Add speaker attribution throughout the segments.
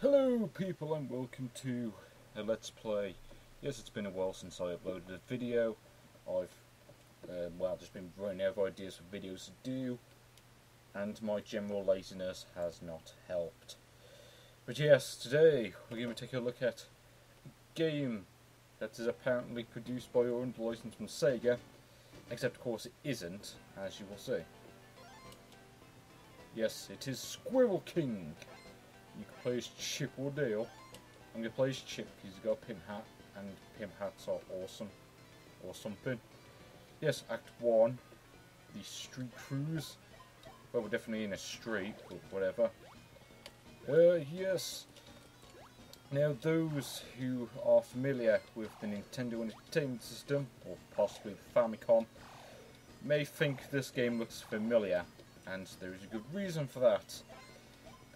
Speaker 1: Hello people and welcome to a Let's Play. Yes, it's been a while since I uploaded a video. I've just been running out of ideas for videos to do, and my general laziness has not helped. But yes, today we're going to take a look at a game that is apparently produced by or under license from Sega, except of course it isn't, as you will see. Yes, it is Squirrel King. You can play as Chip or Dale. I'm going to play as Chip because he's got a pimp hat, and pimp hats are awesome. Or something. Yes, Act 1. The street cruise. Well, we're definitely in a street, but whatever. Yes. Now, those who are familiar with the Nintendo Entertainment System, or possibly the Famicom, may think this game looks familiar, and there is a good reason for that.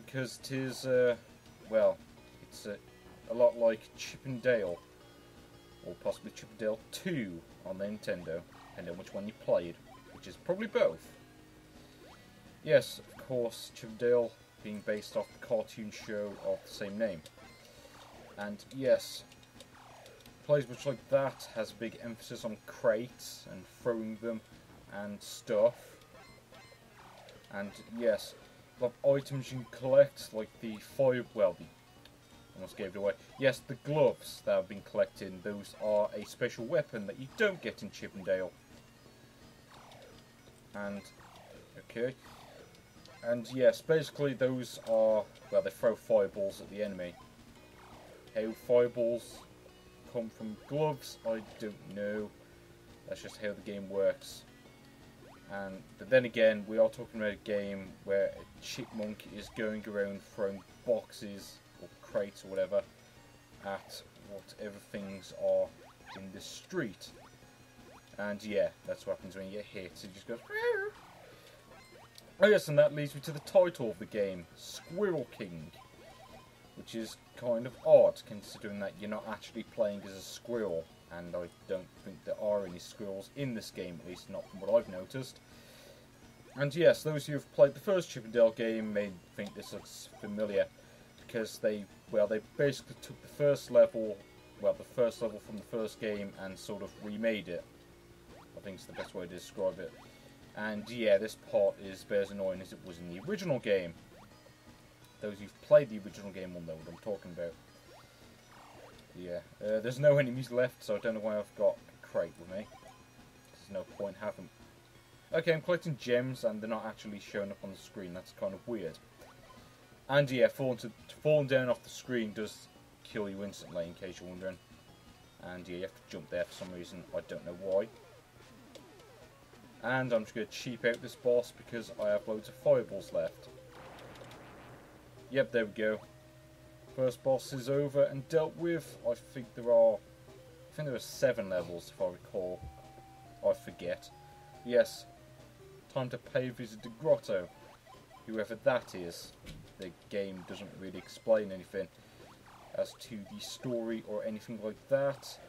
Speaker 1: Because it is, it's a lot like Chip and Dale, or possibly Chip and Dale 2 on the Nintendo, depending on which one you played, which is probably both. Yes, of course, Chip and Dale being based off the cartoon show of the same name. And yes, plays much like that, has a big emphasis on crates and throwing them and stuff. And yes, a lot of items you can collect, like the almost gave it away. Yes, the gloves that have been collected, those are a special weapon that you don't get in Chip and Dale. And, okay. And yes, basically those are, well, they throw fireballs at the enemy. How fireballs come from gloves, I don't know. That's just how the game works. But then again, we are talking about a game where a chipmunk is going around throwing boxes or crates or whatever at whatever things are in the street. And yeah, that's what happens when you get hit. So you just go. Oh yes, and that leads me to the title of the game, Squirrel King, which is kind of odd considering that you're not actually playing as a squirrel. And I don't think there are any squirrels in this game, at least not from what I've noticed. And yes, those who have played the first Chip and Dale game may think this looks familiar, because they basically took the first level from the first game and sort of remade it. I think it's the best way to describe it. And yeah, this part is about as annoying as it was in the original game. Those who've played the original game will know what I'm talking about. Yeah, there's no enemies left, so I don't know why I've got a crate with me. There's no point having. Okay, I'm collecting gems, and they're not actually showing up on the screen. That's kind of weird. And yeah, falling down off the screen does kill you instantly, in case you're wondering. And yeah, you have to jump there for some reason. I don't know why. And I'm just going to cheap out this boss because I have loads of fireballs left. Yep, there we go. First boss is over and dealt with. I think there are 7 levels if I recall. I forget. Yes, time to pay a visit to Grotto, whoever that is. The game doesn't really explain anything as to the story or anything like that.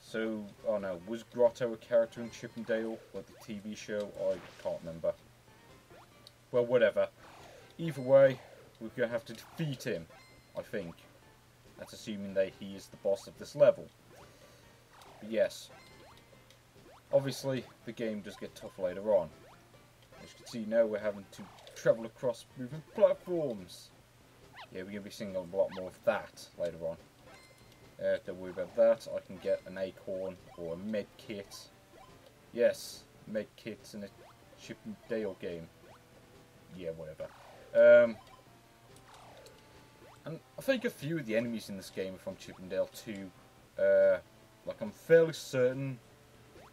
Speaker 1: So, oh no, was Grotto a character in Chip and Dale, like the TV show? I can't remember. Well, whatever. Either way, we're going to have to defeat him, I think. That's assuming that he is the boss of this level. But yes. Obviously, the game does get tough later on. As you can see now, we're having to travel across moving platforms. Yeah, we're going to be seeing a lot more of that later on. Don't worry about that. I can get an acorn or a med kit. Yes, med kits in a Chip and Dale game. Yeah, whatever. And I think a few of the enemies in this game are from Chip and Dale 2. Like, I'm fairly certain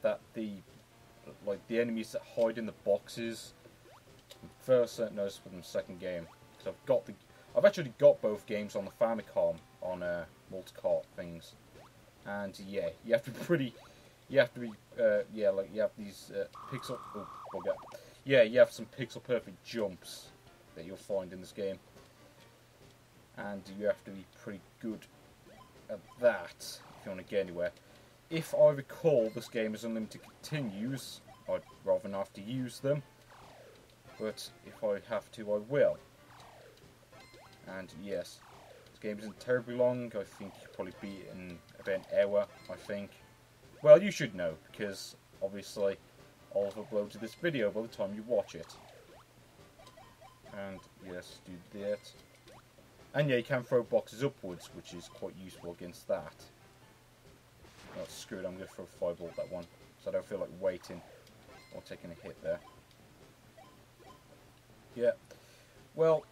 Speaker 1: that the enemies that hide in the boxes, I'm fairly certain those for the second game. Because I've actually got both games on the Famicom on multi-cart things, and yeah, you have these pixel. Oh, bugger. Yeah, you have some pixel perfect jumps that you'll find in this game. And you have to be pretty good at that if you want to get anywhere. If I recall, this game has unlimited continues. I'd rather not have to use them. But if I have to, I will. And yes, this game isn't terribly long. I think you probably beat it in about an hour, I think. Well, you should know, because obviously I'll have uploaded this video by the time you watch it. And yes, do that. And yeah, you can throw boxes upwards, which is quite useful against that. Oh, screw it, I'm going to throw a fireball at that one, so I don't feel like waiting or taking a hit there. Yeah, well,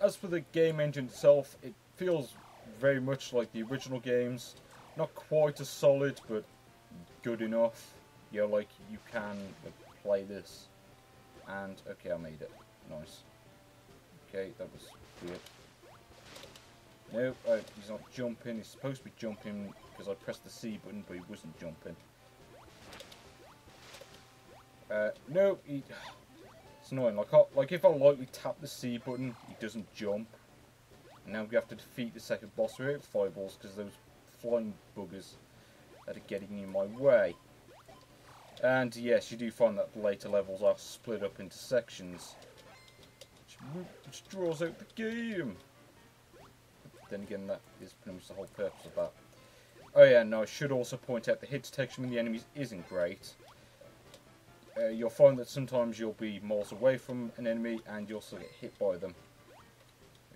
Speaker 1: as for the game engine itself, it feels very much like the original games. Not quite as solid, but good enough. You know, like, you can play this. And, okay, I made it. Nice. Okay, that was weird. Nope, he's not jumping. He's supposed to be jumping because I pressed the C button, but he wasn't jumping. No, it's annoying. Like if I lightly tap the C button, he doesn't jump. And now we have to defeat the second boss without fireballs because those flying buggers that are getting in my way. And yes, you do find that the later levels are split up into sections, which draws out the game. But then again, that is pretty much the whole purpose of that. Oh yeah, no, I should also point out the hit detection with the enemies isn't great. You'll find that sometimes you'll be miles away from an enemy and you'll also get hit by them.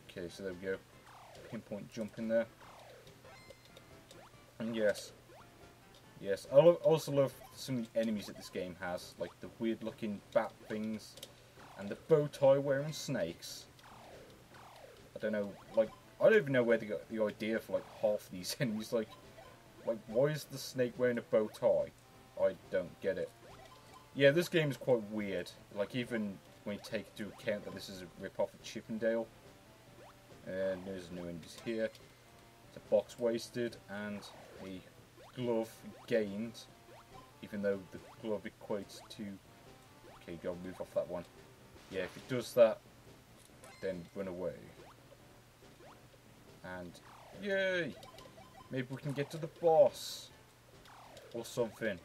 Speaker 1: Okay, so there we go. Pinpoint jump in there. And yes. Yes, I also love some of the enemies that this game has. Like the weird looking bat things. And the bow tie wearing snakes. I don't know, like, I don't even know where they got the idea for like half these enemies. Like why is the snake wearing a bow tie? I don't get it. Yeah, this game is quite weird. Like, even when you take into account that this is a rip-off of Chippendale. And there's new enemies here. It's a box wasted and a glove gained. Even though the glove equates to... Okay, gotta move off that one. Yeah, if it does that, then run away. And, yay! Maybe we can get to the boss. Or something.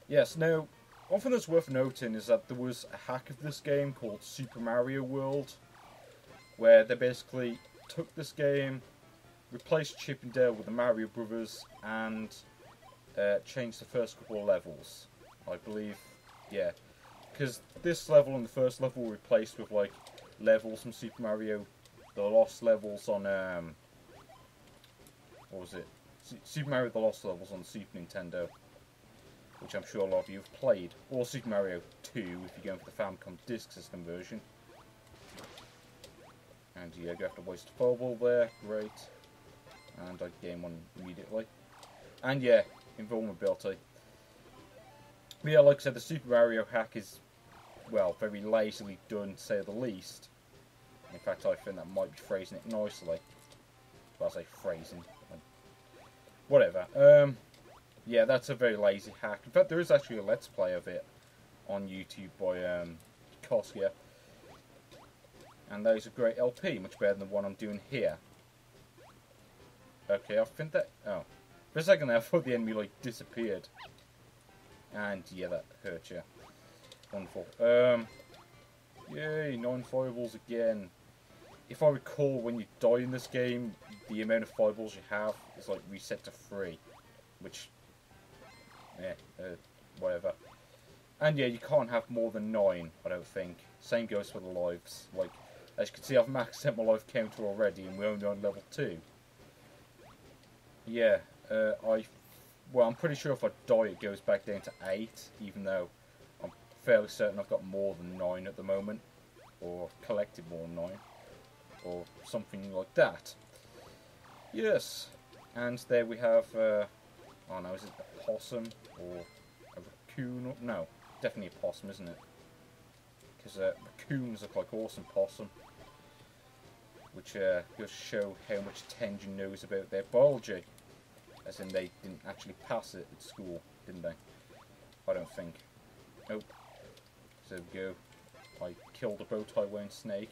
Speaker 1: Yes, now... One thing that's worth noting is that there was a hack of this game called Super Mario World, where they basically took this game, replaced Chip and Dale with the Mario Brothers, and changed the first couple of levels. I believe, yeah, because this level and the first level were replaced with like levels from Super Mario, the Lost levels on what was it? Super Mario the Lost levels on the Super Nintendo, which I'm sure a lot of you have played, or Super Mario 2 if you're going for the Famicom Disk System version. And yeah, you have to waste a fireball there, great. And I gain one immediately. And yeah, invulnerability. But yeah, like I said, the Super Mario hack is, well, very lazily done, to say the least. In fact, I think that might be phrasing it nicely. Well, I say phrasing. Whatever. Yeah, that's a very lazy hack. In fact, there is actually a Let's Play of it on YouTube by Kosia. And that is a great LP, much better than the one I'm doing here. Okay, I think that... Oh. For a second there, I thought the enemy, like, disappeared. And, yeah, that hurt you. Wonderful. Yay, 9 fireballs again. If I recall, when you die in this game, the amount of fireballs you have is, like, reset to 3. Which... whatever. And yeah, you can't have more than 9, I don't think. Same goes for the lives. Like, as you can see, I've maxed out my life counter already, and we're only on level 2. Yeah, well, I'm pretty sure if I die, it goes back down to 8, even though I'm fairly certain I've got more than 9 at the moment, or collected more than 9, or something like that. Yes, and there we have, oh no, is it a possum, or a raccoon? No, definitely a possum, isn't it? Because raccoons look like awesome possum, which goes to show how much Tengen knows about their biology. As in, they didn't actually pass it at school, didn't they? I don't think. Nope. So there we go. I killed a bow tie wearing snake.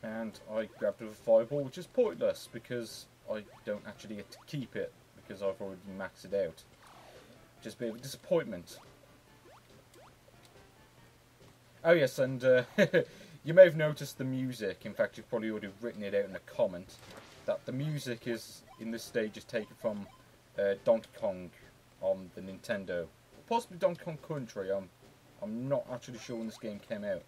Speaker 1: And I grabbed a fireball, which is pointless, because I don't actually get to keep it, because I've already maxed it out. Which is a bit of a disappointment. Oh yes, and You may have noticed the music, in fact you've probably already written it out in a comment, that the music is in this stage is taken from Donkey Kong on the Nintendo. Possibly Donkey Kong Country, I'm not actually sure when this game came out.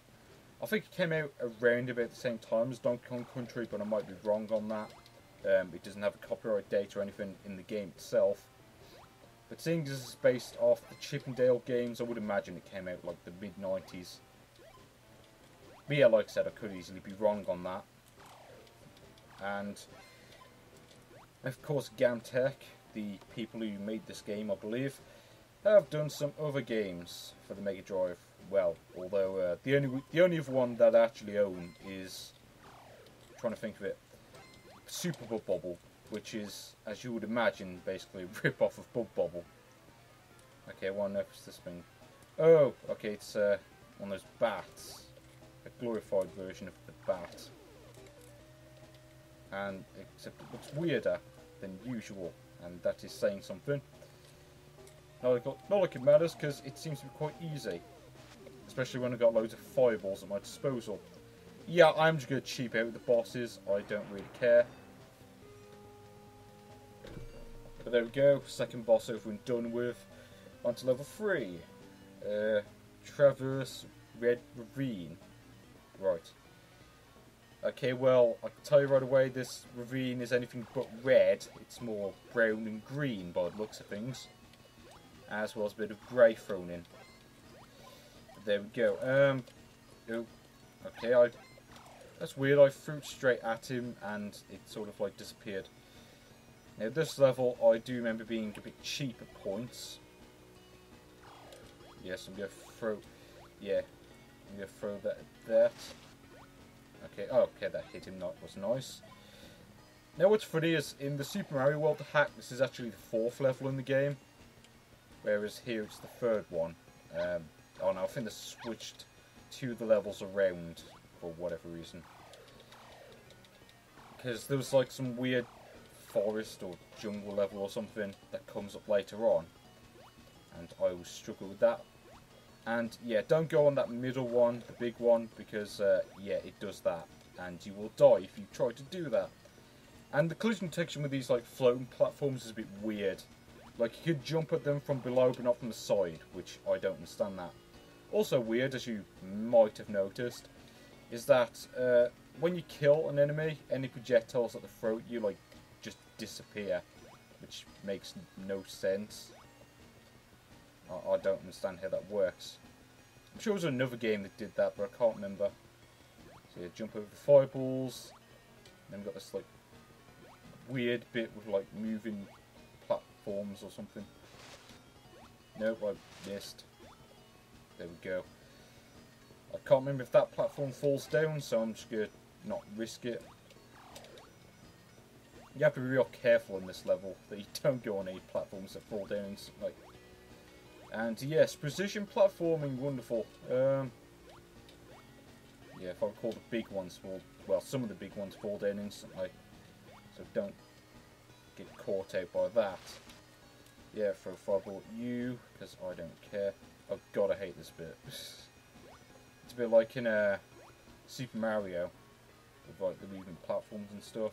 Speaker 1: I think it came out around about the same time as Donkey Kong Country, but I might be wrong on that. It doesn't have a copyright date or anything in the game itself. But seeing as it's based off the Chip 'n Dale games, I would imagine it came out like the mid-90s. But yeah, like I said, I could easily be wrong on that. And of course Gamtech, the people who made this game I believe, have done some other games for the Mega Drive. Well, although the only other one that I actually own is, I'm trying to think of it, Super Bub Bobble, which is, as you would imagine, basically a rip-off of Bub Bobble. Okay, one notice this thing. Oh, okay, it's one of those bats. A glorified version of the bat. And, except it looks weirder than usual, and that is saying something. Not like it matters, because it seems to be quite easy. Especially when I've got loads of fireballs at my disposal. Yeah, I'm just going to cheap out with the bosses, I don't really care. But there we go, second boss over and done with. On to level 3. Traverse Red Ravine. Right. Okay, well, I can tell you right away, this ravine is anything but red. It's more brown and green by the looks of things. As well as a bit of grey thrown in. But there we go. Oh, okay, that's weird. I threw it straight at him and it sort of like disappeared. Now this level, I do remember being a bit cheap at points. Yes, I'm going to throw... Yeah, I'm going to throw that at that. Okay, oh, okay, that hit him, that was nice. Now what's funny is, in the Super Mario World hack, this is actually the 4th level in the game. Whereas here it's the 3rd one. Oh no, I think they switched 2 of the levels around for whatever reason. Because there was like some weird forest or jungle level or something that comes up later on. And I always struggle with that. And yeah, don't go on that middle one, the big one, because yeah, it does that. And you will die if you try to do that. And the collision detection with these like floating platforms is a bit weird. Like you could jump at them from below but not from the side, which I don't understand that. Also weird, as you might have noticed, is that when you kill an enemy, any projectiles that they throw at you like just disappear, which makes no sense. I don't understand how that works. I'm sure there was another game that did that, but I can't remember. So yeah, jump over the fireballs. Then we've got this like weird bit with like moving platforms or something. Nope, I missed. There we go. I can't remember if that platform falls down, so I'm just going to not risk it. You have to be real careful in this level that you don't go on any platforms that fall down instantly. And yes, precision platforming, wonderful. Yeah, if I recall, the big ones fall, well, some of the big ones fall down instantly. So don't get caught out by that. Yeah, throw a fireball at you, because I don't care. Oh god, I hate this bit. It's a bit like in Super Mario, with like the moving platforms and stuff.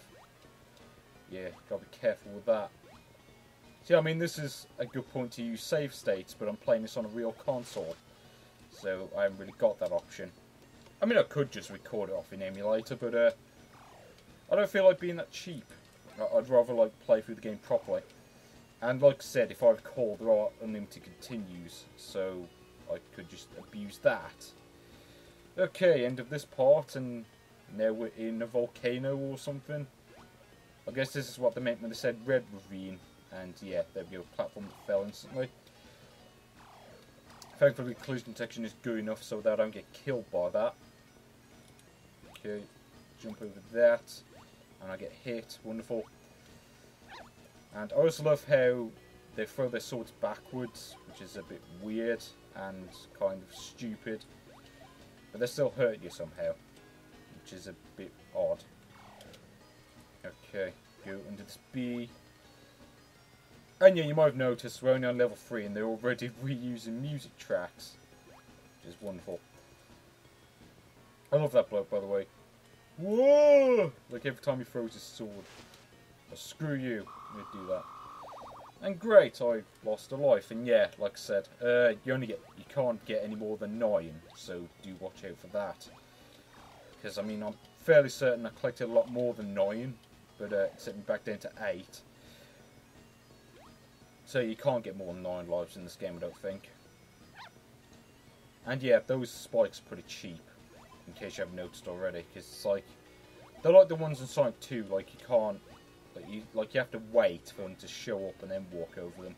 Speaker 1: Yeah, gotta be careful with that. See, I mean, this is a good point to use save states, but I'm playing this on a real console, so I haven't really got that option. I mean, I could just record it off in emulator, but I don't feel like being that cheap. I'd rather like play through the game properly. And like I said, if I recall, there are unlimited continues, so I could just abuse that. Okay, end of this part, and now we're in a volcano or something. I guess this is what they meant when they said Red Ravine. And yeah, there we go, platform that fell instantly. Thankfully the collision detection is good enough so that I don't get killed by that. Okay, jump over that, and I get hit, wonderful. And I also love how they throw their swords backwards, which is a bit weird and kind of stupid. But they still hurt you somehow, which is a bit odd. Okay, go under this B. And yeah, you might have noticed we're only on level 3 and they're already reusing music tracks, which is wonderful. I love that bloke, by the way. Whoa! Like every time he throws his sword. Oh, screw you. I'm gonna do that. And great, I lost a life. And yeah, like I said, you can't get any more than 9. So do watch out for that. Because I mean, I'm fairly certain I collected a lot more than 9, but it set me back down to 8. So you can't get more than 9 lives in this game, I don't think. And yeah, those spikes are pretty cheap, in case you haven't noticed already, because it's like, they're like the ones in Sonic 2, like you can't, like you have to wait for them to show up and then walk over them,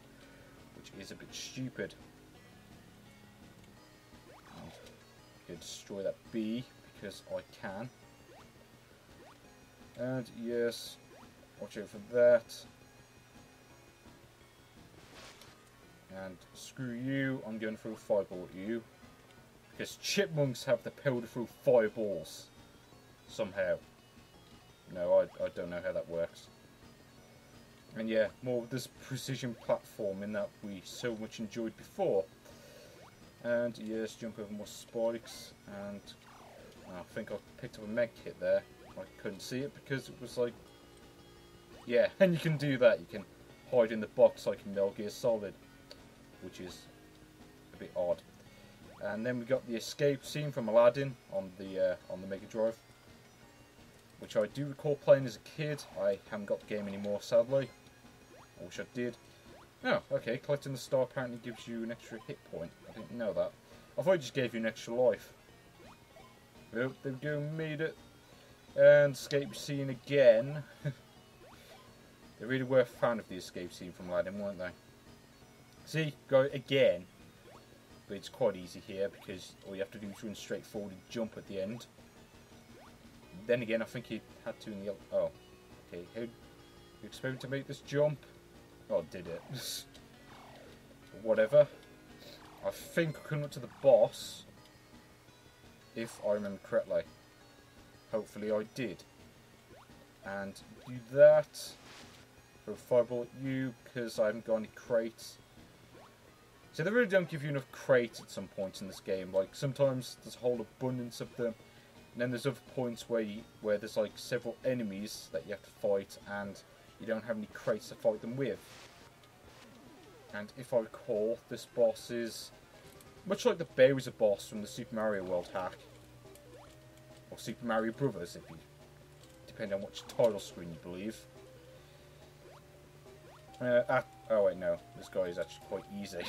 Speaker 1: which is a bit stupid. And I'm going to destroy that bee, because I can. And yes, watch out for that. And screw you, I'm going to throw a fireball at you. Because chipmunks have the power to throw fireballs. Somehow. No, I don't know how that works. And yeah, more of this precision platforming that we so much enjoyed before. And yes, jump over more spikes. And I think I picked up a med kit there. I couldn't see it because it was like... Yeah, and you can do that. You can hide in the box like in Metal Gear Solid. Which is a bit odd. And then we got the escape scene from Aladdin on the Mega Drive, which I do recall playing as a kid. I haven't got the game anymore, sadly. I wish I did. Oh, okay. Collecting the star apparently gives you an extra hit point. I didn't know that. I thought it just gave you an extra life. Oh, there we go. Made it. And escape scene again. They really were a fan of the escape scene from Aladdin, weren't they? See, go again. But it's quite easy here because all you have to do is run straight forward and jump at the end. Then again, I think you had to in the... Oh, okay. How you expect me to make this jump? Oh, did it. Whatever. I think we're coming up to the boss. If I remember correctly. Hopefully I did. And do that. Throw a fireball at you because I haven't got any crates. So they really don't give you enough crates at some points in this game. Like sometimes there's a whole abundance of them, and then there's other points where there's like several enemies that you have to fight, and you don't have any crates to fight them with. And if I recall, this boss is much like the Bowser boss from the Super Mario World hack, or Super Mario Brothers, if you depending on which title screen you believe. Oh wait, no. This guy is actually quite easy.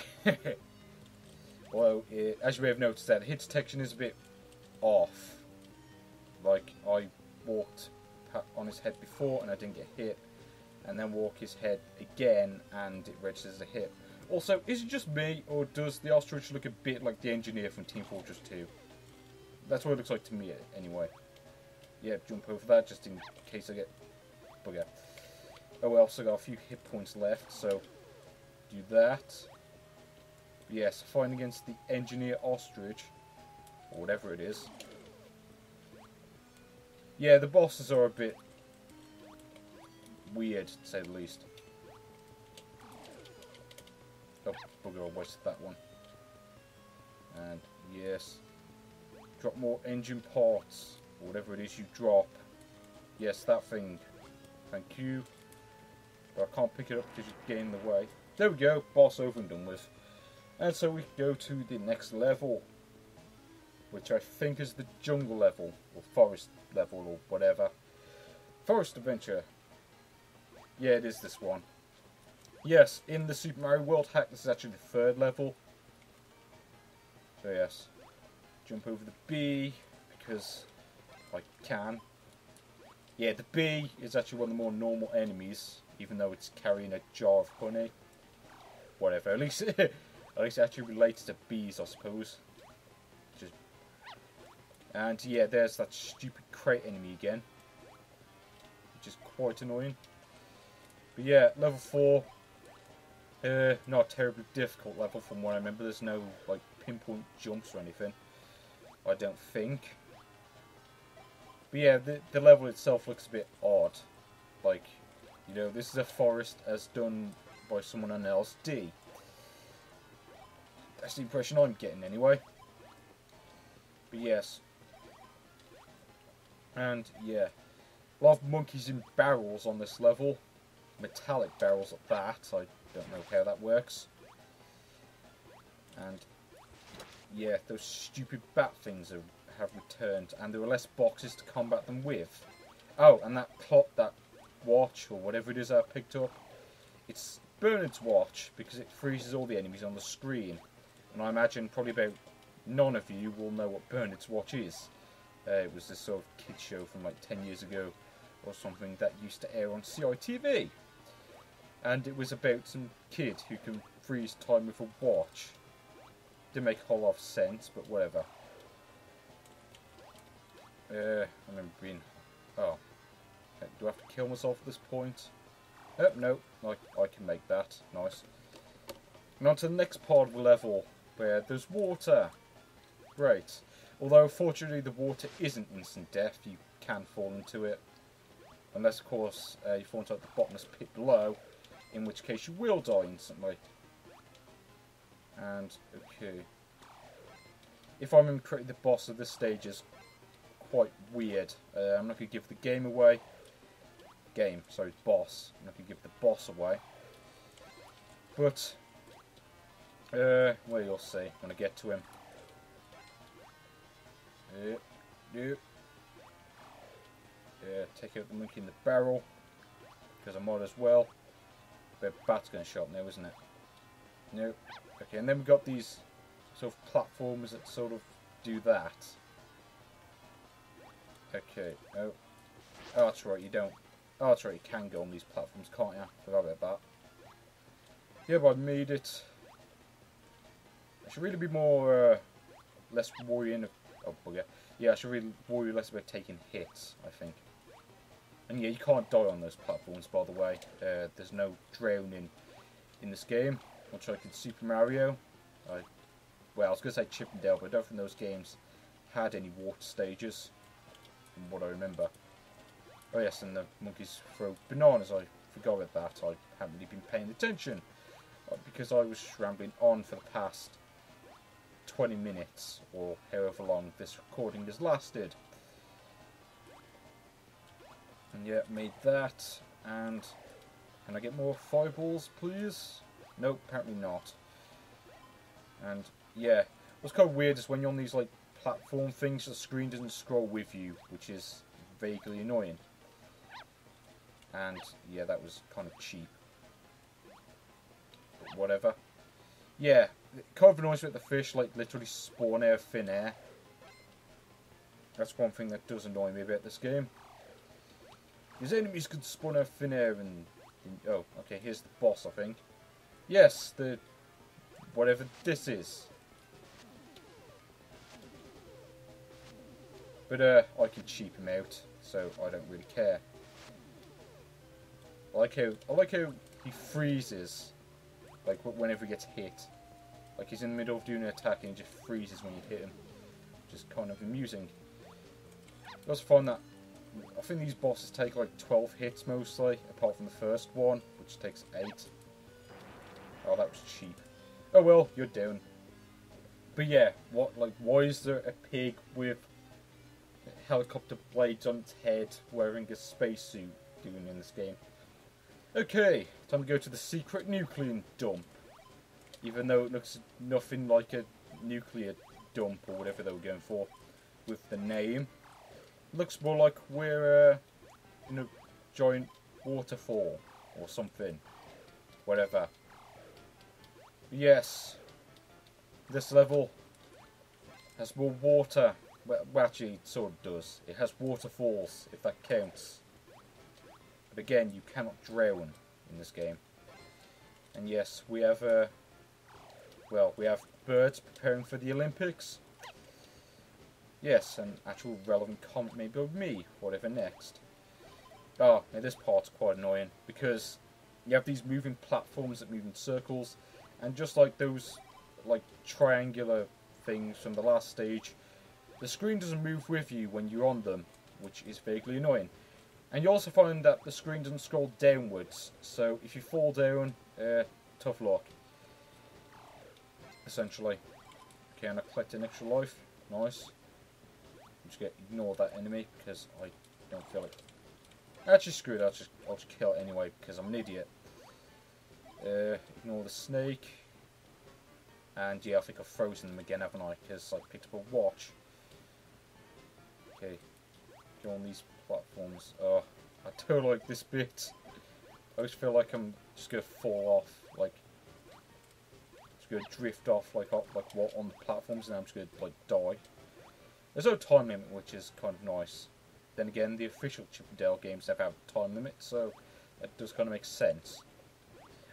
Speaker 1: Although, as you may have noticed, that hit detection is a bit off. Like, I walked on his head before and I didn't get hit. And then walk his head again and it registers as a hit. Also, is it just me, or does the ostrich look a bit like the engineer from Team Fortress 2? That's what it looks like to me, anyway. Yeah, jump over that just in case I get bugger. Oh well, so I got a few hit points left, so do that. Yes, fighting against the engineer ostrich, or whatever it is. Yeah, the bosses are a bit weird, to say the least. Oh, bugger, I wasted that one. And yes, drop more engine parts, or whatever it is you drop. Yes, that thing. Thank you. But I can't pick it up because you're getting in the way. There we go, boss over and done with. And so we go to the next level, which I think is the jungle level, or forest level, or whatever. Forest Adventure. Yeah, it is this one. Yes, in the Super Mario World hack, this is actually the 3rd level. So yes, jump over the bee, because I can. Yeah, the bee is actually one of the more normal enemies, even though it's carrying a jar of honey. Whatever, at least it actually relates to bees, I suppose. And yeah, there's that stupid crate enemy again, which is quite annoying. But yeah, level 4, not a terribly difficult level from what I remember. There's no like pinpoint jumps or anything, I don't think. But yeah, the level itself looks a bit odd. Like, you know, this is a forest as done by someone on LSD. That's the impression I'm getting anyway. But yes. And yeah, a lot of monkeys in barrels on this level. Metallic barrels at that. I don't know how that works. And yeah, those stupid bat things have returned, and there are less boxes to combat them with. Oh, and that clock, that watch, or whatever it is I picked up, it's Bernard's watch, because it freezes all the enemies on the screen. And I imagine probably about none of you will know what Bernard's watch is. It was this sort of kid show from like 10 years ago, or something that used to air on CITV. And it was about some kid who can freeze time with a watch. Didn't make a whole lot of sense, but whatever. I remember being... Oh. Do I have to kill myself at this point? Oh, no. I can make that. Nice. And on to the next part of the level, where there's water. Great. Although, fortunately, the water isn't instant death. You can fall into it. Unless, of course, you fall into the bottomless pit below, in which case you will die instantly. And, okay. If I remember correctly, the boss of this stage is quite weird. I'm not going to give the game away. Boss. I'm not going to give the boss away. But, well, you'll see when I get to him. Yeah, take out the monkey in the barrel, because I might as well. But bat's going to show up now, isn't it? Nope. Okay, and then we've got these sort of platforms that sort of do that. Okay. Oh, that's right. You don't. Oh, that's right. You can go on these platforms, can't you? Forgot about that. Yeah, but I made it. I should really be more less worrying. Oh bugger. Yeah, I should really worry less about taking hits, I think. And yeah, you can't die on those platforms, by the way. There's no drowning in this game, much like in Super Mario. Well, I was going to say Chip and Dale, but I don't think those games had any water stages, from what I remember. Oh yes, and the monkeys throw bananas. I forgot about that. I haven't really been paying attention, because I was rambling on for the past 20 minutes, or however long this recording has lasted. And yeah, made that, and can I get more fireballs, please? Nope, apparently not. And yeah, what's kind of weird is when you're on these like platform things, the screen doesn't scroll with you, which is vaguely annoying. And yeah, that was kind of cheap. But whatever. Yeah, it kind of annoys me that the fish like literally spawn out of thin air. That's one thing that does annoy me about this game. His enemies could spawn out of thin air and... Oh, okay, here's the boss, I think. Yes, the... whatever this is. But, I can cheap him out, so I don't really care. I like how he freezes, like, whenever he gets hit. Like, he's in the middle of doing an attack and he just freezes when you hit him. Which is kind of amusing. I also find that I think these bosses take like 12 hits mostly, apart from the first one, which takes 8. Oh, that was cheap. Oh well, you're down. But yeah, why is there a pig with helicopter blades on its head wearing a spacesuit doing in this game? Okay, time to go to the secret nuclear dump. Even though it looks nothing like a nuclear dump or whatever they were going for with the name. Looks more like we're in a giant waterfall or something. Whatever. Yes. This level has more water. Well, actually, it sort of does. It has waterfalls, if that counts. But again, you cannot drown in this game. And yes, we have, well, we have birds preparing for the Olympics. Yes, an actual relevant comment maybe of me, whatever next. Oh, now this part's quite annoying, because you have these moving platforms that move in circles, and just like those, like, triangular things from the last stage, the screen doesn't move with you when you're on them, which is vaguely annoying. And you also find that the screen doesn't scroll downwards, so if you fall down, tough luck. Essentially. Okay, and I collect an extra life. Nice. just going to ignore that enemy because I don't feel it. Actually, screw it. I'll just kill it anyway because I'm an idiot. Ignore the snake. And yeah, I think I've frozen them again, haven't I? Because I picked up a watch. Okay. Go on these platforms. Oh, I don't like this bit. I just feel like I'm just going to fall off. Like, just going to drift off like what on the platforms, and I'm just going to like die. There's no time limit, which is kind of nice. Then again, the official Chip 'n Dale games have a time limit, so that does kind of make sense.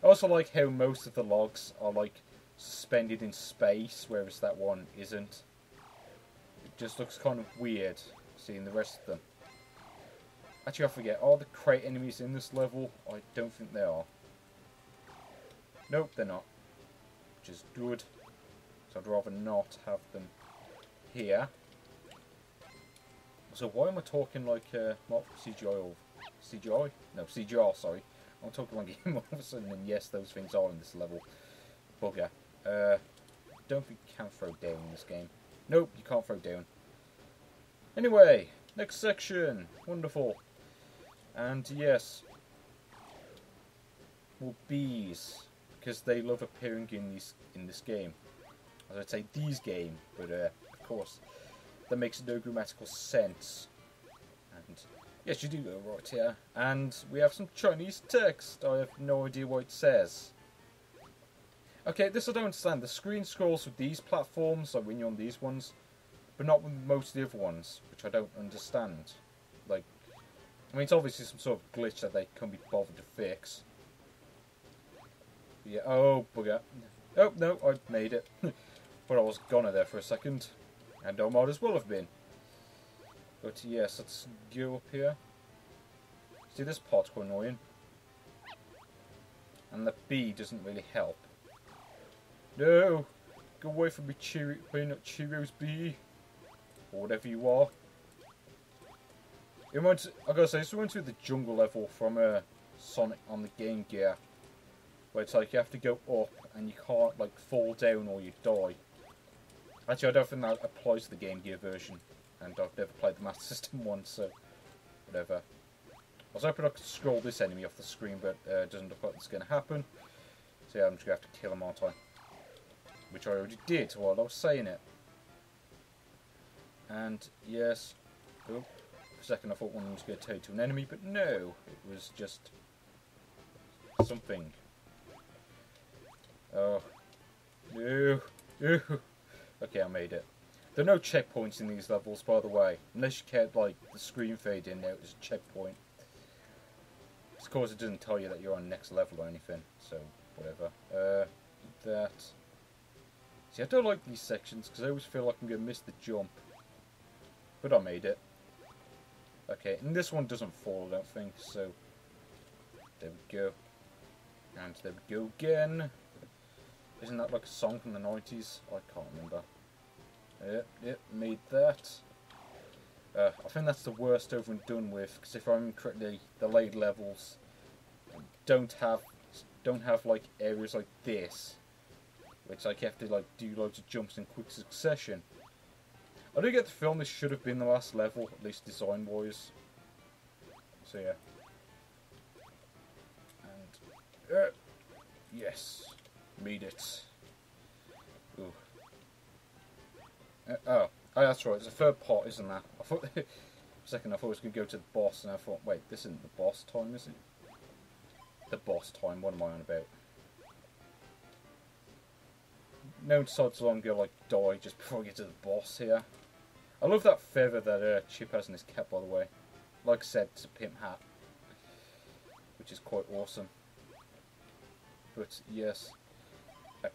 Speaker 1: I also like how most of the logs are like suspended in space, whereas that one isn't. It just looks kind of weird seeing the rest of them. Actually, I forget, are the crate enemies in this level? I don't think they are. Nope, they're not. Which is good. So I'd rather not have them here. So why am I talking like not CGI or CGI? No, CGR, sorry. I'm talking like all of a sudden, and yes, those things are in this level. Bugger. Don't think you can throw down in this game. Nope, you can't throw down. Anyway, next section. Wonderful. And yes, well, bees, because they love appearing in this game. As I'd say, these game, but of course, that makes no grammatical sense. And yes, you do go right here. And we have some Chinese text. I have no idea what it says. Okay, this I don't understand. The screen scrolls with these platforms, like when you're on these ones, but not with most of the other ones, which I don't understand. Like, I mean, it's obviously some sort of glitch that they can't be bothered to fix. But yeah, oh, bugger. Oh, no, I made it. But I was gonna there for a second. And I might as well have been. But yes, let's go up here. See, this part's quite annoying. And the bee doesn't really help. No! Go away from me, peanut Cheerios bee. Or whatever you are. I gotta say, this reminds me of the jungle level from Sonic on the Game Gear. Where it's like you have to go up and you can't like fall down or you die. Actually, I don't think that applies to the Game Gear version. And I've never played the Master System one, so whatever. I was hoping I could scroll this enemy off the screen, but it doesn't look like it's going to happen. So yeah, I'm just going to have to kill him, aren't I? Which I already did while I was saying it. And yes, oh, for a second I thought one of them was going to turn to an enemy, but no, it was just something. Oh, no, no. Okay, I made it. There are no checkpoints in these levels, by the way, unless you kept like the screen fade in there. It was a checkpoint. Of course, it doesn't tell you that you're on next level or anything, so whatever. That. See, I don't like these sections because I always feel like I'm going to miss the jump. But I made it. Okay, and this one doesn't fall, I don't think, so there we go. And there we go again. Isn't that like a song from the 90s? I can't remember. Yep, made that. I think that's the worst over and done with, because if I remember correctly, the later levels don't have like areas like this, which like you have to like do loads of jumps in quick succession. I do get the feeling this should have been the last level, at least design wise. So yeah. And yes, made it. Ooh. Oh, that's right. It's a third part, isn't that? I thought for a second I thought it was going to go to the boss, and I thought, wait, this isn't the boss time, is it? The boss time. What am I on about? No one decides I'm going to like die just before I get to the boss here. I love that feather that Chip has in his cap, by the way. Like I said, it's a pimp hat, which is quite awesome. But yes, a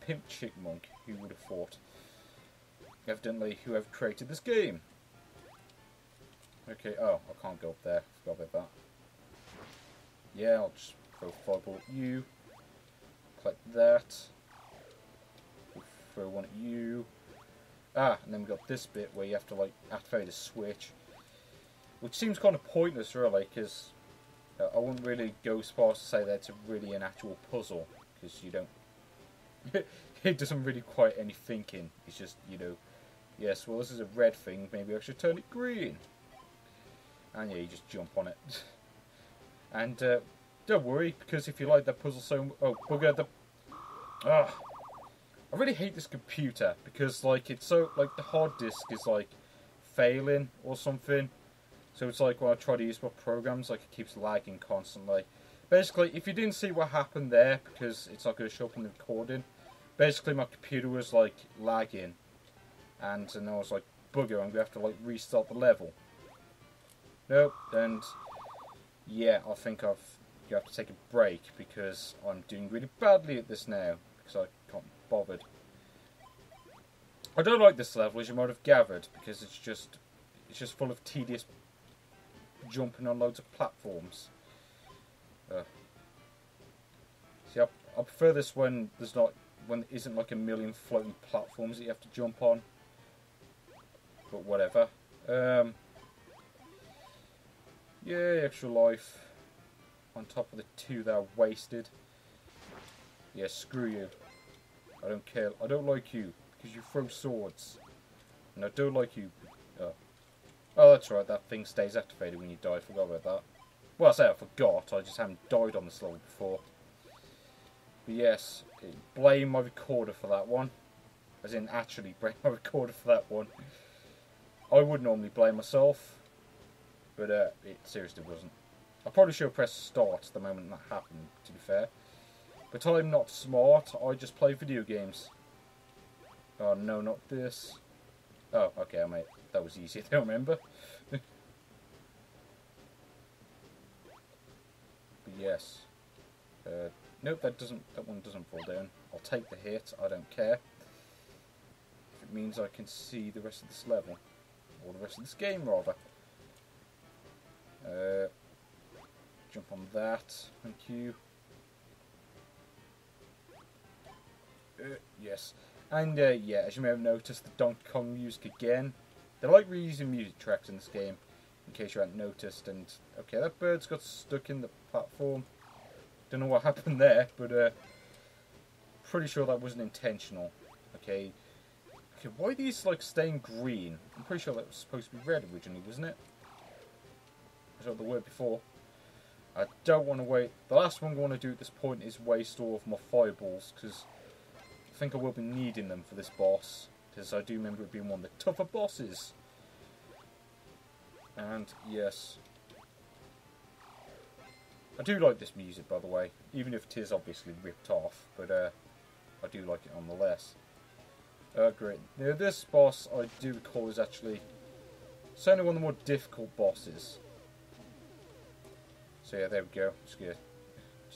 Speaker 1: pimp chipmunk. Who would have thought? Evidently, whoever created this game. Okay, oh, I can't go up there. Forgot about that. Yeah, I'll just throw a fireball at you. Collect that. We'll throw one at you. Ah, and then we've got this bit where you have to like activate a switch. Which seems kind of pointless, really, because I wouldn't really go as far as to say that it's really an actual puzzle. Because you don't... it doesn't really require any thinking. It's just, you know, Yes, well this is a red thing, maybe I should turn it green. And yeah, you just jump on it. And don't worry, because if you like that puzzle so... Oh, bugger, the... Ah, I really hate this computer, because like it's so... Like the hard disk is like failing or something. So it's like when I try to use my programs, like it keeps lagging constantly. Basically, if you didn't see what happened there, because it's not going to show up in the recording, basically my computer was like lagging. And then I was like, bugger, I'm going to have to like restart the level. Nope, and yeah, I think you have to take a break because I'm doing really badly at this now because I can't be bothered. I don't like this level, as you might have gathered, because it's just full of tedious jumping on loads of platforms. See, I prefer this when there isn't like a million floating platforms that you have to jump on. But whatever. Yay, extra life. On top of the 2 that I wasted. Yeah, screw you. I don't care. I don't like you. Because you throw swords. And I don't like you. Oh, that's right. That thing stays activated when you die. I forgot about that. Well, I say I forgot. I just haven't died on this level before. But yes, blame my recorder for that one. As in, actually blame my recorder for that one. I would normally blame myself. But it seriously wasn't. I probably should have pressed start the moment that happened, to be fair. But I'm not smart, I just play video games. Oh no, not this. Oh, okay, mate. That was easy, I don't remember. But yes. Nope, that one doesn't fall down. I'll take the hit, I don't care. If it means I can see the rest of this level. Or the rest of this game, rather. Jump on that, thank you. Yes, and yeah, as you may have noticed, the Donkey Kong music again. They like reusing music tracks in this game, in case you hadn't noticed. And okay, that bird's got stuck in the platform. Don't know what happened there, but pretty sure that wasn't intentional. Okay, why are these like staying green? I'm pretty sure that was supposed to be red originally, wasn't it? That's what the word before. I don't want to wait. The last one I want to do at this point is waste all of my fireballs, because I think I will be needing them for this boss, because I do remember it being one of the tougher bosses. And yes, I do like this music, by the way, even if it is obviously ripped off, but I do like it nonetheless. Great. Now this boss I do recall is actually certainly one of the more difficult bosses. So yeah, there we go. Just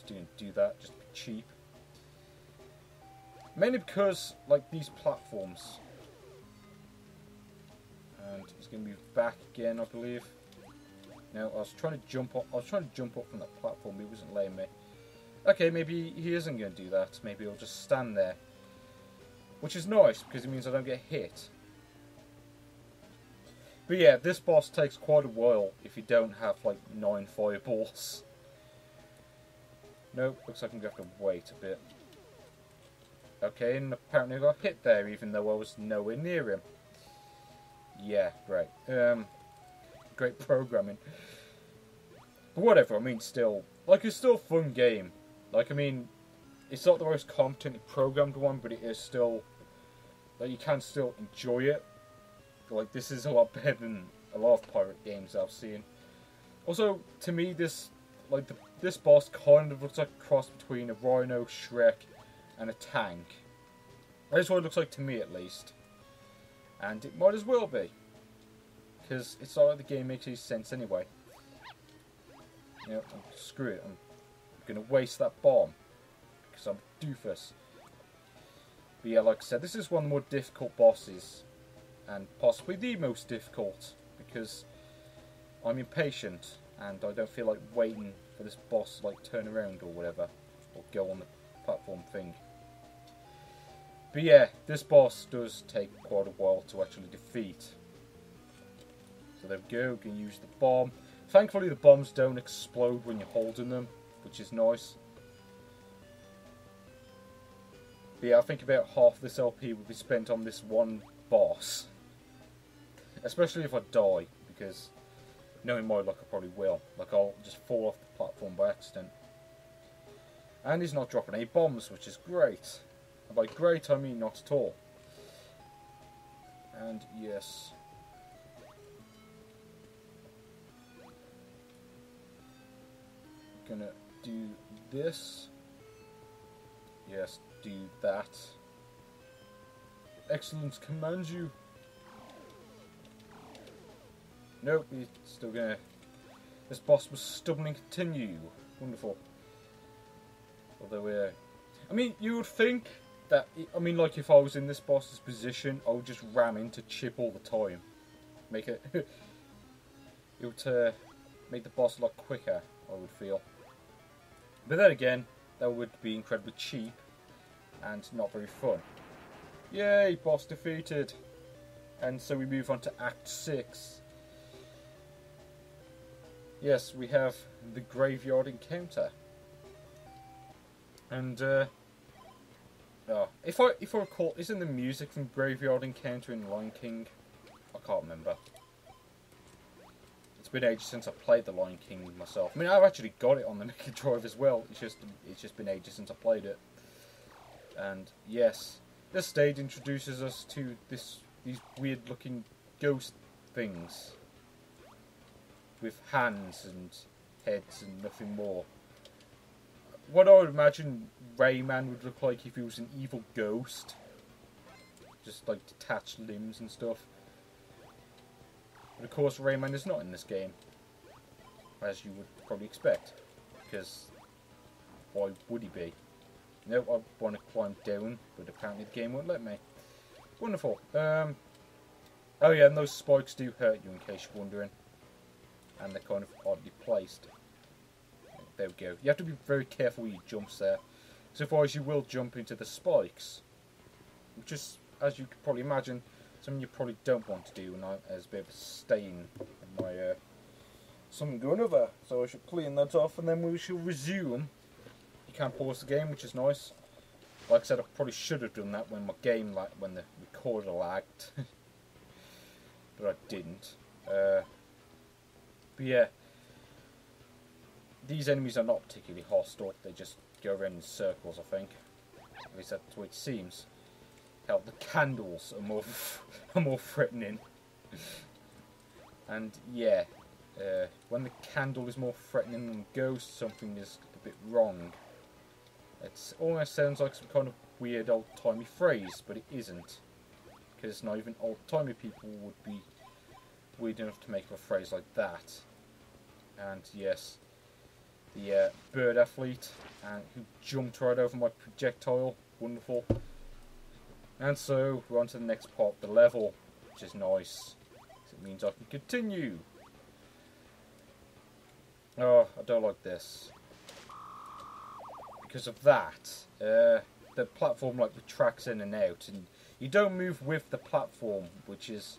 Speaker 1: gonna do that, just to be cheap. Mainly because, like, these platforms. And he's gonna move back again, I believe. No, I was trying to jump up. I was trying to jump up from that platform, but he wasn't letting me. Okay, maybe he isn't gonna do that. Maybe he'll just stand there, which is nice because it means I don't get hit. But yeah, this boss takes quite a while if you don't have like 9 fireballs. Nope, looks like I'm going to have to wait a bit. Okay, and apparently I got hit there even though I was nowhere near him. Yeah, great. Great programming. But whatever, I mean still, like it's still a fun game. Like I mean, it's not the most competently programmed one, but it is still, like you can still enjoy it. Like, this is a lot better than a lot of pirate games I've seen. Also, to me, this boss kind of looks like a cross between a Rhino, Shrek, and a tank. That's what it looks like to me, at least. And it might as well be. Because it's not like the game makes any sense anyway. You know, screw it. I'm going to waste that bomb. Because I'm a doofus. But yeah, like I said, this is one of the more difficult bosses. And possibly the most difficult, because I'm impatient and I don't feel like waiting for this boss to like turn around or whatever, or go on the platform thing. But yeah, this boss does take quite a while to actually defeat. So there we go, we can use the bomb. Thankfully the bombs don't explode when you're holding them, which is nice. But yeah, I think about half this LP will be spent on this one boss. Especially if I die, because knowing my luck I probably will. Like I'll just fall off the platform by accident. And he's not dropping any bombs, which is great. And by great I mean not at all. And yes. Gonna do this. Yes, do that. Excellence commands you. Nope, he's still gonna... This boss was stubborn and continue. Wonderful. Although, I mean, you would think that... I mean, like, if I was in this boss's position, I would just ram into Chip all the time. Make it... it would make the boss a lot quicker, I would feel. But then again, that would be incredibly cheap and not very fun. Yay, boss defeated. And so we move on to Act 6. Yes, we have the Graveyard Encounter. And, if I recall, isn't the music from Graveyard Encounter in Lion King? I can't remember. It's been ages since I played the Lion King myself. I mean, I've actually got it on the Mega Drive as well. It's just been ages since I played it. And yes, this stage introduces us to these weird-looking ghost things with hands and heads and nothing more. What I would imagine Rayman would look like if he was an evil ghost. Just like detached limbs and stuff. But of course Rayman is not in this game. As you would probably expect. Because why would he be? Nope, I want to climb down, but apparently the game won't let me. Wonderful. Oh yeah, and those spikes do hurt you in case you're wondering. And they're kind of oddly placed. There we go. You have to be very careful with your jumps there. So otherwise you will jump into the spikes. Which is, as you could probably imagine, something you probably don't want to do. And there's a bit of a stain on my something going over. So I should clean that off and then we shall resume. You can't pause the game, which is nice. Like I said, I probably should have done that when my game, when the recorder lagged. But I didn't. But yeah. These enemies are not particularly hostile, they just go around in circles, I think. At least that's what it seems. Hell, the candles are more threatening. And yeah, when the candle is more threatening than the ghost, something is a bit wrong. It almost sounds like some kind of weird old-timey phrase, but it isn't. Because not even old-timey people would be weird enough to make up a phrase like that. And yes, the bird athlete who jumped right over my projectile, wonderful. And so we're on to the next part of the level, which is nice, because it means I can continue. Oh, I don't like this. Because of that, the platform retracts in and out, and you don't move with the platform, which is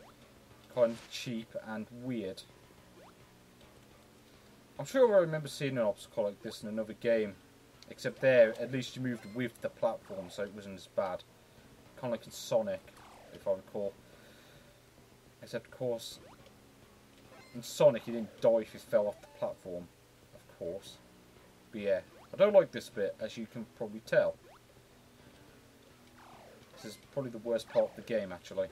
Speaker 1: kind of cheap and weird. I'm sure I remember seeing an obstacle like this in another game, except there, at least you moved with the platform, so it wasn't as bad. Kind of like in Sonic, if I recall. Except, of course, in Sonic you didn't die if you fell off the platform, of course. But yeah, I don't like this bit, as you can probably tell. This is probably the worst part of the game, actually.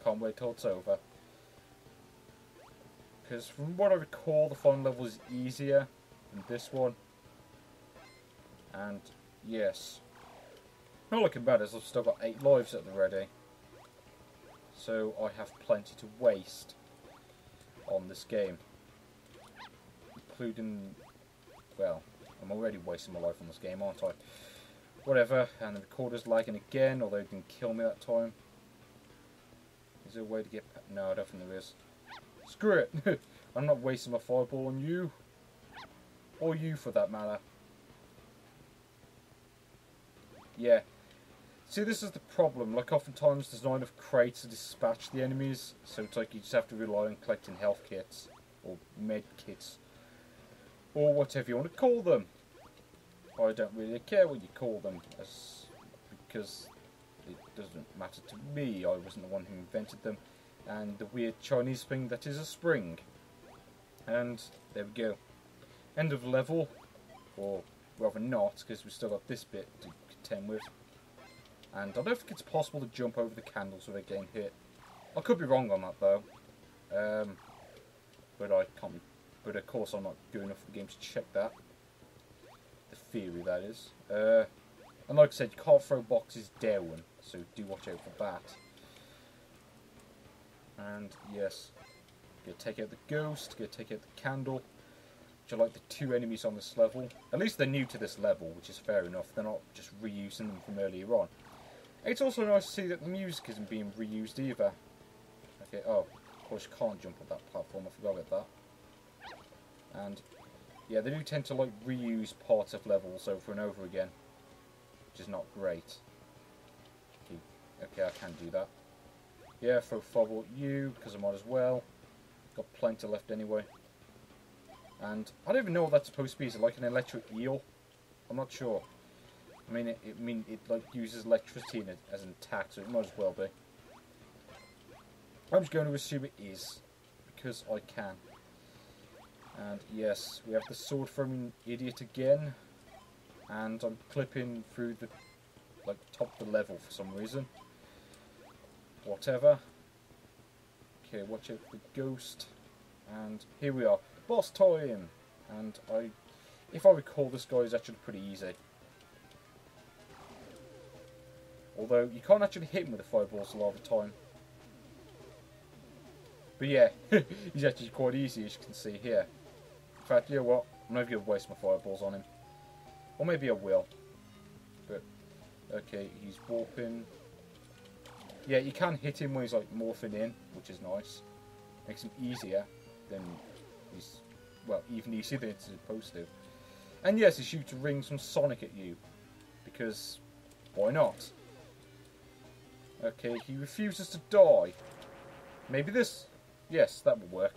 Speaker 1: Can't wait till it's over. Because from what I recall, the final level is easier than this one. And yes. Not looking bad, as I've still got 8 lives at the ready. So I have plenty to waste on this game. Including, well, I'm already wasting my life on this game, aren't I? Whatever, and the recorder's lagging again, although it didn't kill me that time. Is there a way to get... No, I don't think there is. Screw it! I'm not wasting my fireball on you. Or you, for that matter. Yeah. See, this is the problem. Like, oftentimes there's not enough crates to dispatch the enemies, so it's like you just have to rely on collecting health kits. Or med kits. Or whatever you want to call them. I don't really care what you call them, because it doesn't matter to me. I wasn't the one who invented them. and the weird Chinese thing that is a spring. And there we go. End of level, or rather not, because we've still got this bit to contend with. And I don't think it's possible to jump over the candles without getting hit. I could be wrong on that though. But I can't be, but of course I'm not good enough for the game to check that. The theory, that is. And like I said, you can't throw boxes down, so do watch out for that. And yes, gonna take out the ghost, gonna take out the candle, which are like the two enemies on this level. At least they're new to this level, which is fair enough. They're not just reusing them from earlier on. It's also nice to see that the music isn't being reused either. Okay, oh, of course you can't jump on that platform, I forgot about that. And yeah, they do tend to like reuse parts of levels over and over again, which is not great. Okay, I can do that. Yeah, throw Fobble at you, because I might as well. Got plenty left anyway. And I don't even know what that's supposed to be. Is it like an electric eel? I'm not sure. I mean, it like uses electricity in it as an attack, so it might as well be. I'm just going to assume it is, because I can. And yes, we have the sword throwing idiot again, and I'm clipping through the like top of the level for some reason. Whatever. Okay, watch out for the ghost, and here we are, boss time. And if I recall, this guy is actually pretty easy. Although you can't actually hit him with the fireballs a lot of the time. But yeah, he's actually quite easy, as you can see here. In fact, you know what? I'm not going to waste my fireballs on him. Or maybe I will. But, okay, he's warping. Yeah, you can hit him when he's like morphing in, which is nice. Makes him easier than he's, well, even easier than it's supposed to. And yes, he shoots rings from Sonic at you. Because, why not? Okay, he refuses to die. Maybe this? Yes, that will work.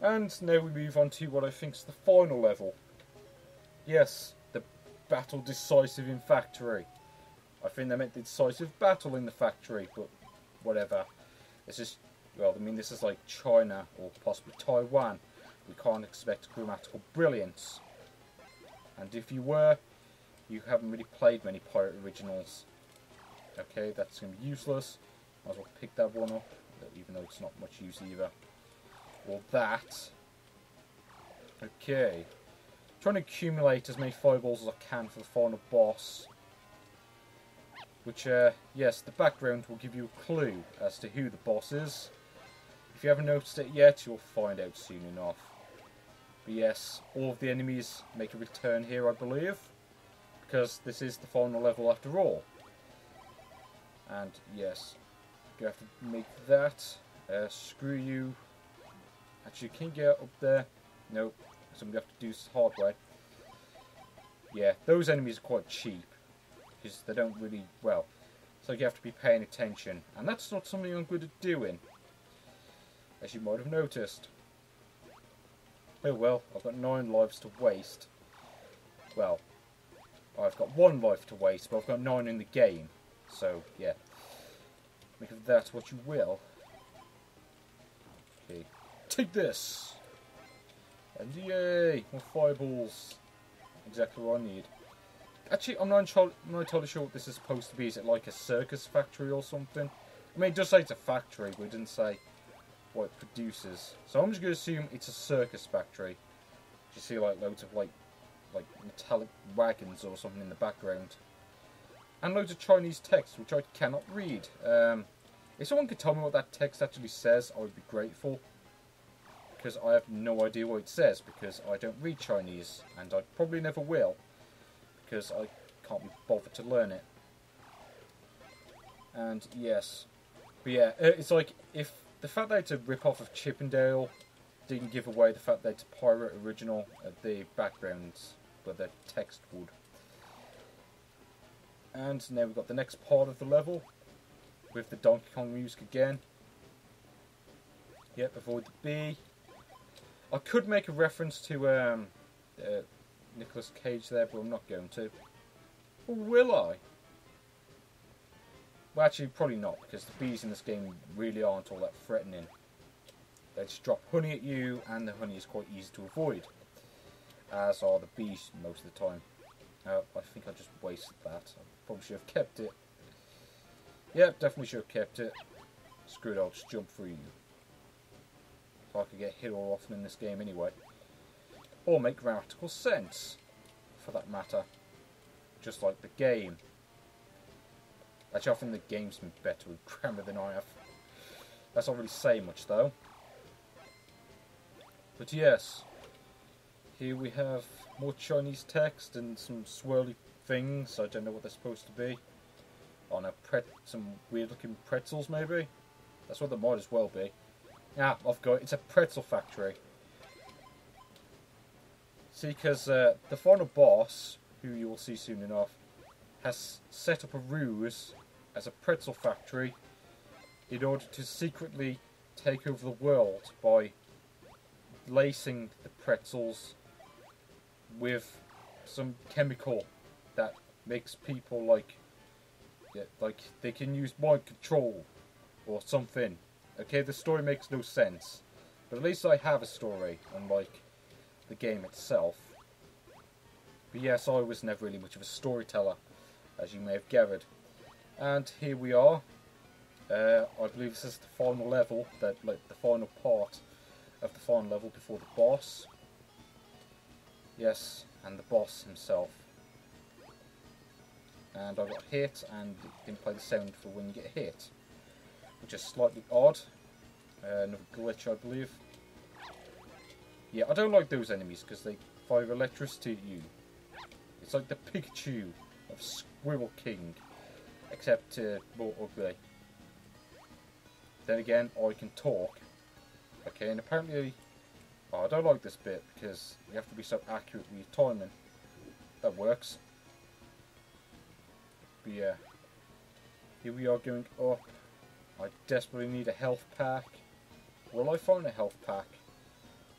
Speaker 1: And now we move on to what I think is the final level. Yes, the battle decisive in factory. I think they meant the decisive battle in the factory, but whatever. It's just, well, I mean, this is like China or possibly Taiwan. We can't expect grammatical brilliance. And if you were, you haven't really played many Pirate Originals. Okay, that's going to be useless. Might as well pick that one up, even though it's not much use either. Or that. Okay. Trying to accumulate as many fireballs as I can for the final boss. Which, yes, the background will give you a clue as to who the boss is. If you haven't noticed it yet, you'll find out soon enough. But yes, all of the enemies make a return here, I believe. Because this is the final level after all. And yes, you have to make that. Screw you. Actually, can you get up there? Nope. So I'm going to have to do this the hard way. Yeah, those enemies are quite cheap. Because they don't really, well, so you have to be paying attention. And that's not something I'm good at doing. As you might have noticed. Oh well, I've got 9 lives to waste. Well, I've got 1 life to waste, but I've got 9 in the game. So, yeah. Make of that what you will. Okay. Take this! And yay! More fireballs. Exactly what I need. Actually, I'm not entirely sure what this is supposed to be. Is it like a circus factory or something? I mean, it does say it's a factory, but it didn't say what it produces. So I'm just going to assume it's a circus factory. You see like loads of like metallic wagons or something in the background. And loads of Chinese text, which I cannot read. If someone could tell me what that text actually says, I would be grateful. Because I have no idea what it says, because I don't read Chinese, and I probably never will. Because I can't be bothered to learn it. And yes. But yeah, it's like, if the fact that it's a rip-off of Chippendale didn't give away the fact that it's a Pirate Original, the backgrounds, but the text would. And now we've got the next part of the level, with the Donkey Kong music again. Yep, avoid the bee. I could make a reference to Nicolas Cage there, but I'm not going to. Or will I? Well, actually, probably not, because the bees in this game really aren't all that threatening. They just drop honey at you, and the honey is quite easy to avoid, as are the bees most of the time. I think I just wasted that. I probably should have kept it. Yep, definitely should have kept it. Screw it, I'll just jump through you. So I could get hit more often in this game anyway. Or make grammatical sense, for that matter. Just like the game. Actually, I think the game's been better with grammar than I have. That's not really saying much, though. But yes, here we have more Chinese text and some swirly things. I don't know what they're supposed to be. Oh no, some weird-looking pretzels, maybe? That's what they might as well be. Ah, I've got it. It's a pretzel factory. See, because the final boss, who you will see soon enough, has set up a ruse as a pretzel factory in order to secretly take over the world by lacing the pretzels with some chemical that makes people like they can use mind control or something. Okay, the story makes no sense, but at least I have a story, unlike the game itself. But yes, I was never really much of a storyteller, as you may have gathered. And here we are. I believe this is the final level, the final part of the final level before the boss. Yes, and the boss himself. And I got hit, and it didn't play the sound for when you get hit, which is slightly odd. Another glitch, I believe. Yeah, I don't like those enemies because they fire electricity at you. It's like the Pikachu of Squirrel King, except more ugly. Then again, I can talk. Okay, and apparently, I don't like this bit because you have to be so accurate with your timing. That works. But yeah, here we are going up. I desperately need a health pack. Will I find a health pack?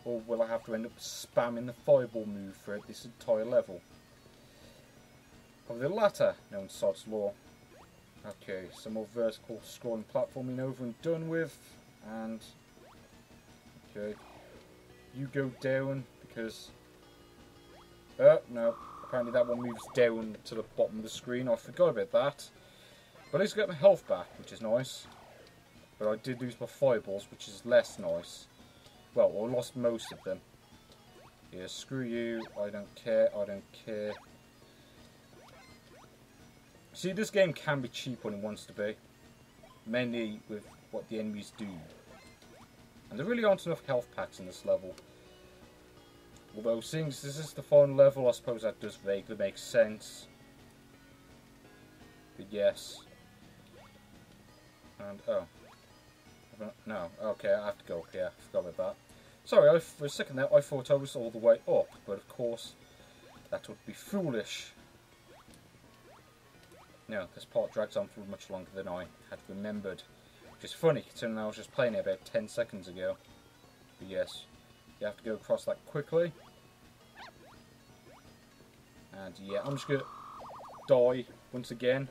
Speaker 1: Or will I have to end up spamming the fireball move for this entire level? Probably the latter, known sod's law. Okay, some more vertical scrolling platforming over and done with. And okay, you go down because no, apparently that one moves down to the bottom of the screen. I forgot about that. But at least I get my health back, which is nice. But I did lose my fireballs, which is less nice. Well, I lost most of them. Yeah, screw you. I don't care. I don't care. See, this game can be cheap when it wants to be. Mainly with what the enemies do. And there really aren't enough health packs in this level. Although, seeing as this is the final level, I suppose that does vaguely make sense. But yes. And, oh. No, okay, I have to go up here. I forgot about that. Sorry, for a second there, I thought I was all the way up. But of course, that would be foolish. No, this part drags on for much longer than I had remembered. Which is funny, considering I was just playing it about 10 seconds ago. But yes, you have to go across that quickly. And yeah, I'm just going to die once again.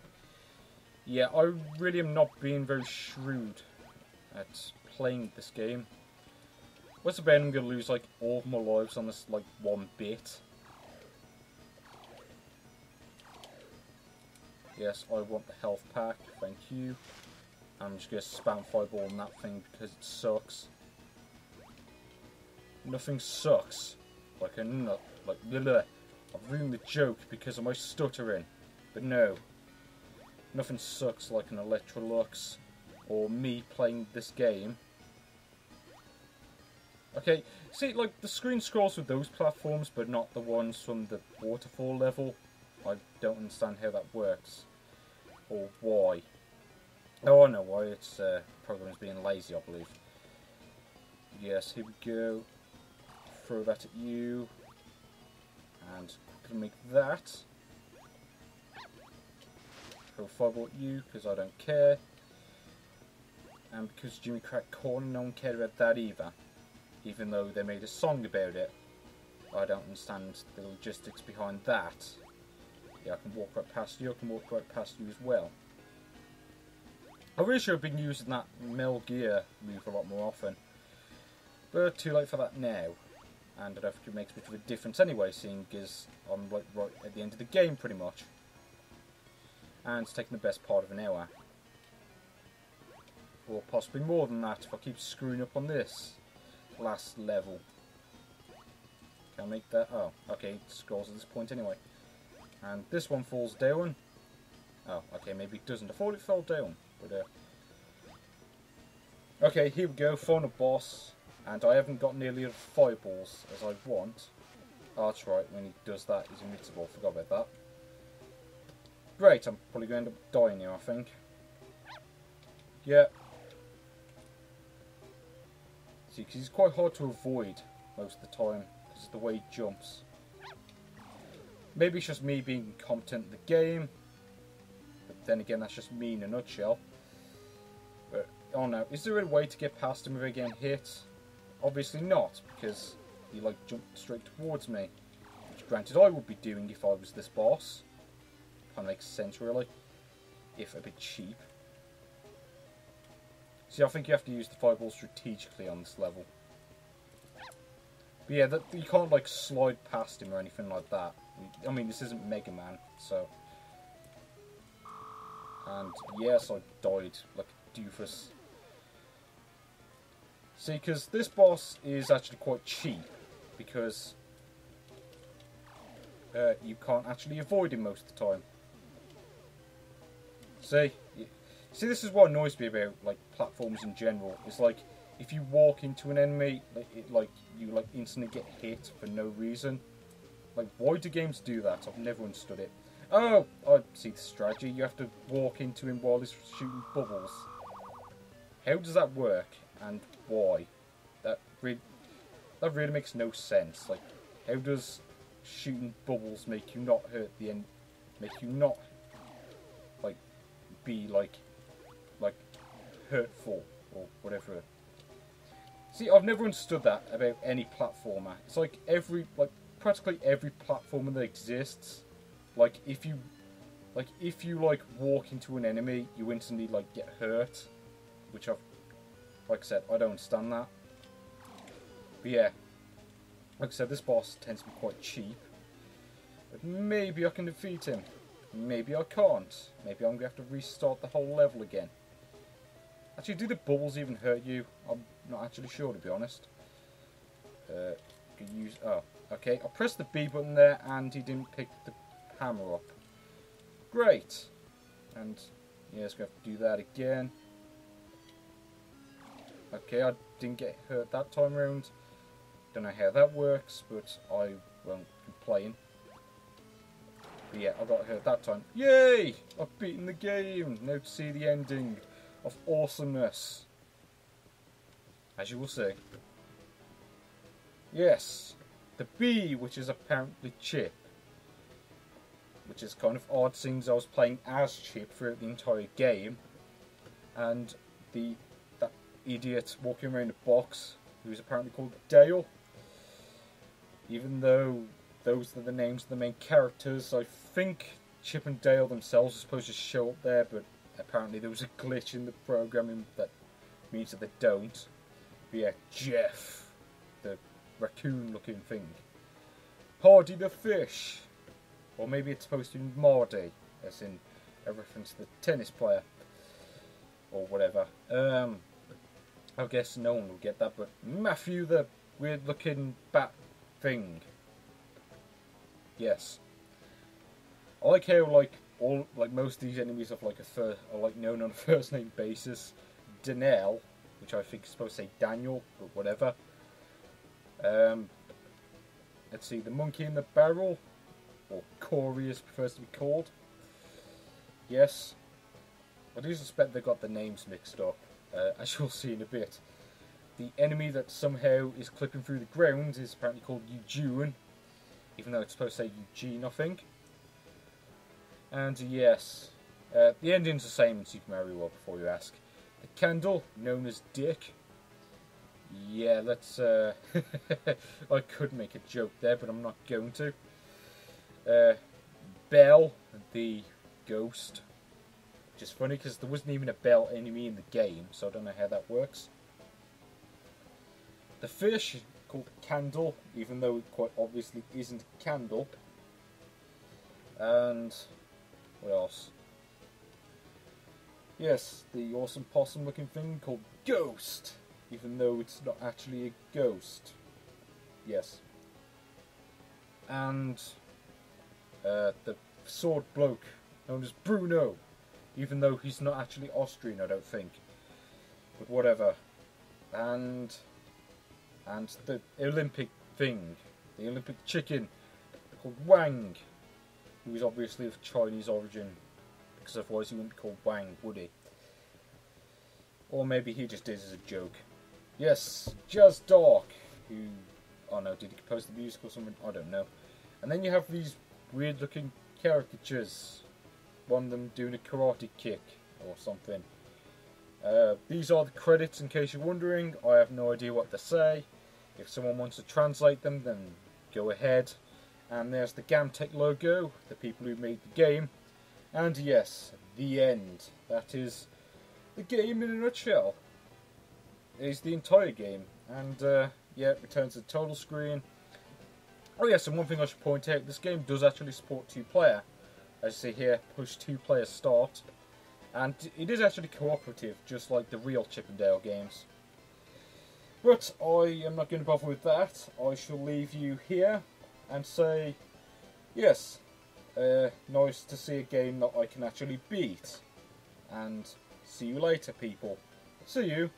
Speaker 1: Yeah, I really am not being very shrewd at playing this game. What's the bet I'm going to lose like all of my lives on this like one bit? Yes, I want the health pack, thank you. I'm just going to spam fireball on that thing because it sucks. Nothing sucks like a nut, like bleh. I've ruined the joke because of my stuttering. But no, nothing sucks like an Electrolux or me playing this game. Okay, see, like the screen scrolls with those platforms, but not the ones from the waterfall level. I don't understand how that works. Or why. Oh, I know why. It's program's being lazy, I believe. Yes, here we go. Throw that at you. And quickly make that. Throw a fireball at you, because I don't care. And because Jimmy cracked corn, no one cared about that either. Even though they made a song about it. I don't understand the logistics behind that. Yeah, I can walk right past you, I can walk right past you as well. I really should have been using that Metal Gear move a lot more often. But too late for that now. And I don't think it makes much of a difference anyway, seeing as I'm like right at the end of the game pretty much. And it's taking the best part of an hour. Or possibly more than that if I keep screwing up on this last level. Can I make that? Oh, okay, it scrolls at this point anyway. And this one falls down. Oh, okay, maybe it doesn't. I thought it fell down. But, okay, here we go, final boss. And I haven't got nearly enough fireballs as I want. Oh, that's right, when he does that, he's invincible. Forgot about that. Great, I'm probably going to end up dying here, I think. Yeah. See, because he's quite hard to avoid most of the time, because of the way he jumps. Maybe it's just me being incompetent in the game. But then again, that's just me in a nutshell. But, oh no, is there a way to get past him without getting hit? Obviously not, because he like jumped straight towards me. Which granted I would be doing if I was this boss. Kind of makes sense really. If a bit cheap. See, I think you have to use the fireball strategically on this level. But yeah, you can't like slide past him or anything like that. I mean, this isn't Mega Man, so... And yes, I died like a doofus. See, because this boss is actually quite cheap, because you can't actually avoid him most of the time. See, this is what annoys me about like platforms in general. It's like if you walk into an enemy, you instantly get hit for no reason. Like, why do games do that? I've never understood it. Oh, I see the strategy. You have to walk into him while he's shooting bubbles. How does that work, and why? That really makes no sense. Like, how does shooting bubbles make you not hurt the end? Make you not like be like hurtful or whatever. See, I've never understood that about any platformer. It's like practically every platformer that exists. Like if you walk into an enemy, you instantly like get hurt, which like I said, I don't understand that. But yeah, like I said, this boss tends to be quite cheap. But maybe I can defeat him. Maybe I can't. Maybe I'm gonna have to restart the whole level again. Actually, do the bubbles even hurt you? I'm not actually sure, to be honest. Oh, okay. I pressed the B button there, and he didn't pick the hammer up. Great. And yes, we have to do that again. Okay, I didn't get hurt that time round. Don't know how that works, but I won't complain. But yeah, I got hurt that time. Yay! I've beaten the game. Now to see the ending of awesomeness. As you will see. Yes. The B, which is apparently Chip. Which is kind of odd, since I was playing as Chip throughout the entire game. And that idiot walking around the box, who's apparently called Dale. Even though those are the names of the main characters, I think Chip and Dale themselves are supposed to show up there, but apparently there was a glitch in the programming that means that they don't. But yeah, Jeff, the raccoon-looking thing. Hardy the fish. Or maybe it's supposed to be Mardy, as in a reference to the tennis player. Or whatever. I guess no one will get that, but Matthew the weird-looking bat thing. Yes. I like how most of these enemies have are known on a first name basis. Danelle, which I think is supposed to say Daniel, but whatever. Let's see, the monkey in the barrel, or Corey as prefers to be called. Yes. I do suspect they got the names mixed up, as you'll see in a bit. The enemy that somehow is clipping through the ground is apparently called Eugene, even though it's supposed to say Eugene, I think. And yes, the ending's the same in Super Mario World, before you ask. The candle, known as Dick. Yeah, let's... I could make a joke there, but I'm not going to. Belle, the ghost. which is funny because there wasn't even a bell enemy in the game, so I don't know how that works. The fish, called Candle, even though it quite obviously isn't a candle. And what else? Yes, the awesome possum looking thing called Ghost, even though it's not actually a ghost. Yes. And the sword bloke known as Bruno, even though he's not actually Austrian, I don't think. But whatever. And the Olympic thing, the Olympic chicken called Wang, who is obviously of Chinese origin, because otherwise he wouldn't be called Wang, would he? Or maybe he just did as a joke. Yes, Jazz Dark, who, oh no, did he compose the music or something? I don't know. And then you have these weird looking caricatures, one of them doing a karate kick or something. These are the credits in case you're wondering. I have no idea what to say. If someone wants to translate them, then go ahead. And there's the Gamtech logo, the people who made the game. And yes, the end. That is the game in a nutshell. It is the entire game. And yeah, it returns to the total screen. Oh yes, and one thing I should point out, this game does actually support 2-player. As you see here, push 2-player start. And it is actually cooperative, just like the real Chip 'n Dale games. But I am not going to bother with that. I shall leave you here and say, yes, nice to see a game that I can actually beat. And see you later, people. See you.